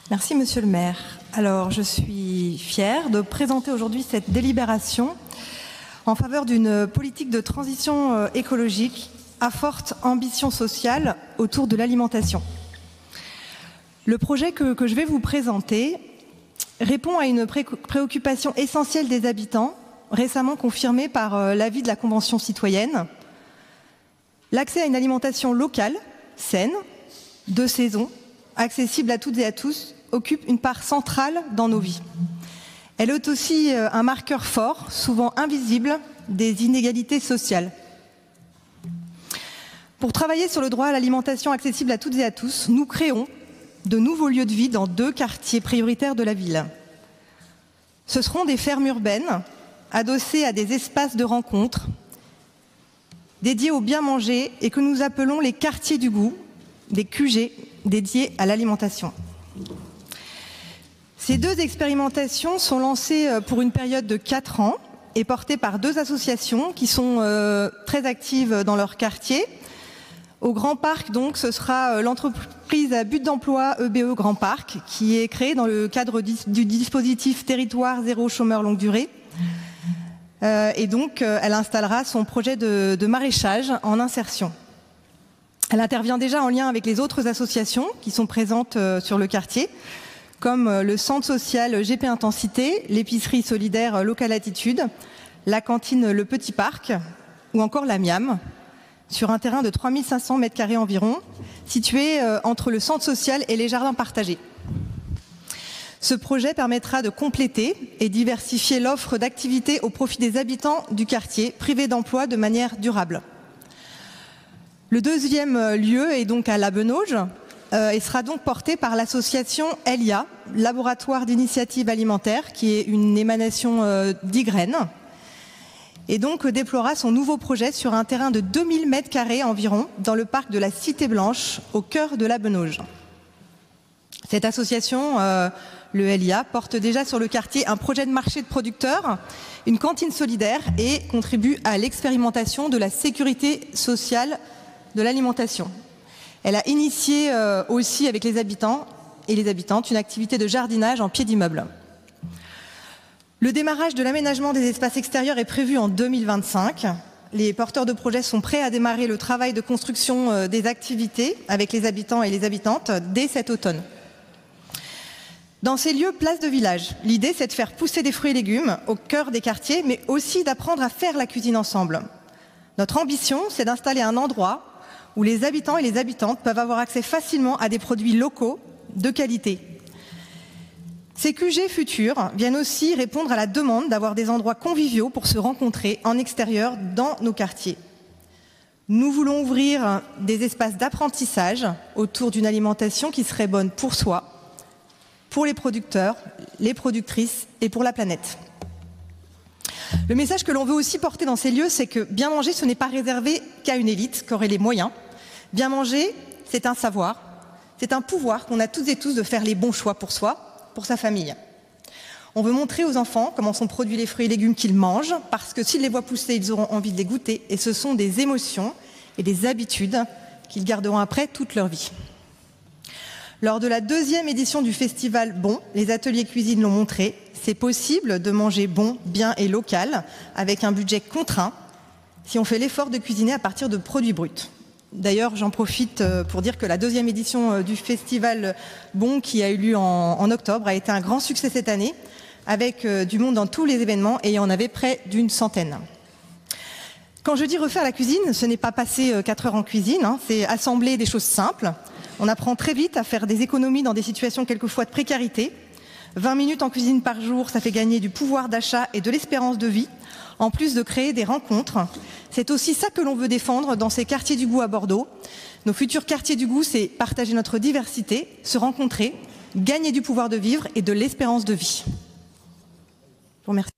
Merci Monsieur le maire. Alors je suis fière de présenter aujourd'hui cette délibération en faveur d'une politique de transition écologique à forte ambition sociale autour de l'alimentation. Le projet que je vais vous présenter répond à une préoccupation essentielle des habitants, récemment confirmée par l'avis de la Convention citoyenne. L'accès à une alimentation locale, saine, de saison, accessible à toutes et à tous, occupe une part centrale dans nos vies. Elle est aussi un marqueur fort, souvent invisible, des inégalités sociales. Pour travailler sur le droit à l'alimentation accessible à toutes et à tous, nous créons de nouveaux lieux de vie dans 2 quartiers prioritaires de la ville. Ce seront des fermes urbaines adossées à des espaces de rencontre dédiés au bien manger et que nous appelons les quartiers du goût, des QG dédiés à l'alimentation. Ces 2 expérimentations sont lancées pour une période de 4 ans et portées par 2 associations qui sont très actives dans leur quartier. Au Grand Parc, donc, ce sera l'entreprise à but d'emploi EBE Grand Parc qui est créée dans le cadre du dispositif Territoire Zéro Chômeur Longue Durée. Et donc, elle installera son projet de maraîchage en insertion. Elle intervient déjà en lien avec les autres associations qui sont présentes sur le quartier, comme le centre social GP Intensité, l'épicerie solidaire Local Attitude, la cantine Le Petit Parc ou encore la Miam, sur un terrain de 3500 m² environ, situé entre le centre social et les jardins partagés. Ce projet permettra de compléter et diversifier l'offre d'activités au profit des habitants du quartier, privés d'emploi de manière durable. Le 2e lieu est donc à La Benauge et sera donc porté par l'association ELIA, Laboratoire d'initiative alimentaire, qui est une émanation d'Ygraine, et donc déploiera son nouveau projet sur un terrain de 2000 m² environ dans le parc de la Cité Blanche, au cœur de La Benauge. Cette association, le ELIA, porte déjà sur le quartier un projet de marché de producteurs, une cantine solidaire et contribue à l'expérimentation de la sécurité sociale de l'alimentation. Elle a initié aussi avec les habitants et les habitantes une activité de jardinage en pied d'immeuble. Le démarrage de l'aménagement des espaces extérieurs est prévu en 2025. Les porteurs de projets sont prêts à démarrer le travail de construction des activités avec les habitants et les habitantes dès cet automne. Dans ces lieux, place de village, l'idée c'est de faire pousser des fruits et légumes au cœur des quartiers, mais aussi d'apprendre à faire la cuisine ensemble. Notre ambition, c'est d'installer un endroit où les habitants et les habitantes peuvent avoir accès facilement à des produits locaux de qualité. Ces QG futurs viennent aussi répondre à la demande d'avoir des endroits conviviaux pour se rencontrer en extérieur dans nos quartiers. Nous voulons ouvrir des espaces d'apprentissage autour d'une alimentation qui serait bonne pour soi, pour les producteurs, les productrices et pour la planète. Le message que l'on veut aussi porter dans ces lieux, c'est que bien manger, ce n'est pas réservé qu'à une élite qui aurait les moyens. Bien manger, c'est un savoir, c'est un pouvoir qu'on a toutes et tous de faire les bons choix pour soi, pour sa famille. On veut montrer aux enfants comment sont produits les fruits et légumes qu'ils mangent, parce que s'ils les voient pousser, ils auront envie de les goûter, et ce sont des émotions et des habitudes qu'ils garderont après toute leur vie. Lors de la 2e édition du festival Bon, les ateliers cuisine l'ont montré, c'est possible de manger bon, bien et local, avec un budget contraint, si on fait l'effort de cuisiner à partir de produits bruts. D'ailleurs, j'en profite pour dire que la 2e édition du festival Bon, qui a eu lieu en octobre, a été un grand succès cette année, avec du monde dans tous les événements, et il y en avait près d'une centaine. Quand je dis refaire la cuisine, ce n'est pas passer 4 heures en cuisine, hein, c'est assembler des choses simples. On apprend très vite à faire des économies dans des situations quelquefois de précarité. 20 minutes en cuisine par jour, ça fait gagner du pouvoir d'achat et de l'espérance de vie, en plus de créer des rencontres. C'est aussi ça que l'on veut défendre dans ces quartiers du goût à Bordeaux. Nos futurs quartiers du goût, c'est partager notre diversité, se rencontrer, gagner du pouvoir de vivre et de l'espérance de vie. Je vous remercie.